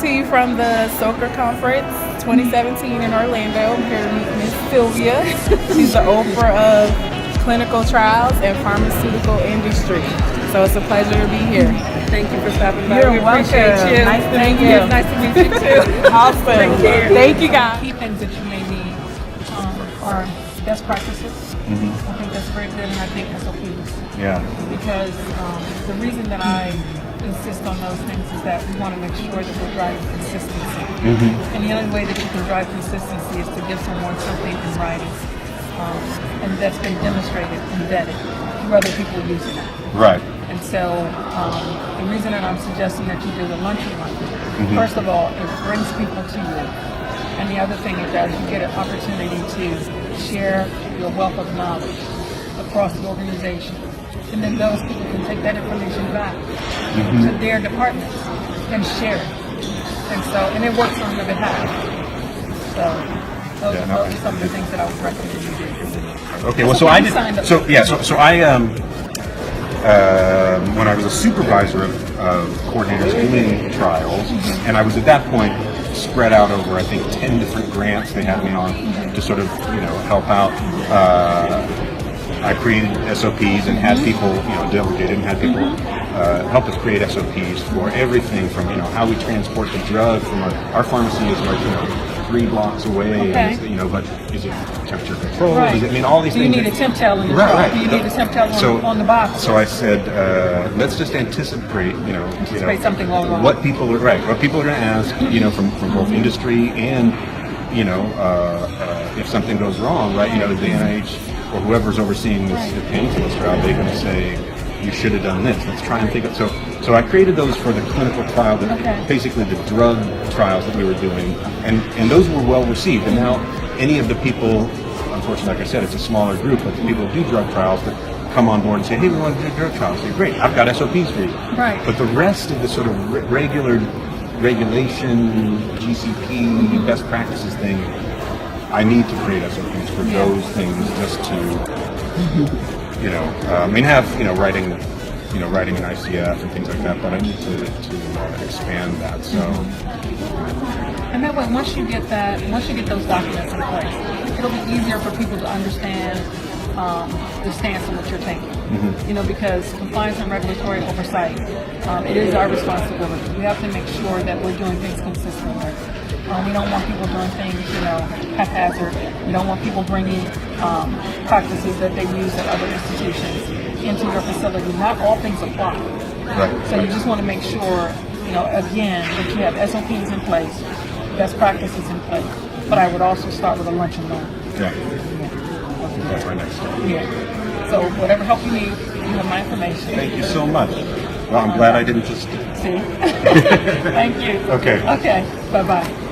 to you from the SOCRA conference 2017 in Orlando. I'm here to meet Miss Sylvia. She's the Oprah of clinical trials and pharmaceutical industry. So it's a pleasure to be here. Thank you for stopping by. You're we welcome. appreciate you. Nice to meet you. Nice to meet you too. Awesome. Thank you guys. Key things that you may need are best practices. I think that's very good, and I think SOPs. Yeah. Because the reason that I insist on those things is that we want to make sure that we're driving consistency. And the only way that you can drive consistency is to give someone something in writing, and that's been demonstrated and vetted through other people using it. Right. And so the reason that I'm suggesting that you do the lunch and learn, first of all, it brings people to you. And the other thing it does, you get an opportunity to share your wealth of knowledge across the organization. And then those people can take that information back to their departments and share it. And it works on your behalf. So those are some of the things that I would recommend you do. Okay, well, so I did. So I when I was a supervisor of coordinators doing trials, and I was at that point spread out over, I think, 10 different grants they had me on to sort of, help out. I created SOPs and had people, delegated and had people help us create SOPs for everything from, how we transport the drug from our pharmacy is like, 3 blocks away, and, but is it temperature control? Right. Is it, all these Do things. you need a temp towel in the Right, truck? right. Do you need a temp towel on the box? So I said, let's just anticipate, Anticipate something along the line. what people are going to ask, from both industry and, if something goes wrong, right? The NIH or whoever's overseeing this painkiller trial, they're going to say, you should have done this. Let's try and think of so I created those for the clinical trial, basically the drug trials that we were doing, and those were well received. And now any of the people, unfortunately, like I said, it's a smaller group, but the people who do drug trials that come on board and say, hey, we want to do drug trials. I say, great, I've got SOPs for you. Right. But the rest of the sort of regular regulation, GCP, best practices thing, I need to create SOPs for those things just to, writing an ICF and things like that, but I need to expand that, so. And that way, once you get those documents in place, it'll be easier for people to understand the stance on what you're taking. Because compliance and regulatory oversight, it is our responsibility. We have to make sure that we're doing things consistently. We don't want people doing things, haphazard. We don't want people bringing practices that they use at other institutions into your facility. Not all things apply. Right. So you just want to make sure, again, that you have SOPs in place, best practices in place. But I would also start with a lunch and learn. Yeah. That's my next step. Yeah. So whatever help you need, you have my information. Thank you so much. Well, I'm glad I didn't just... See? Thank you. Okay. Okay. Bye-bye.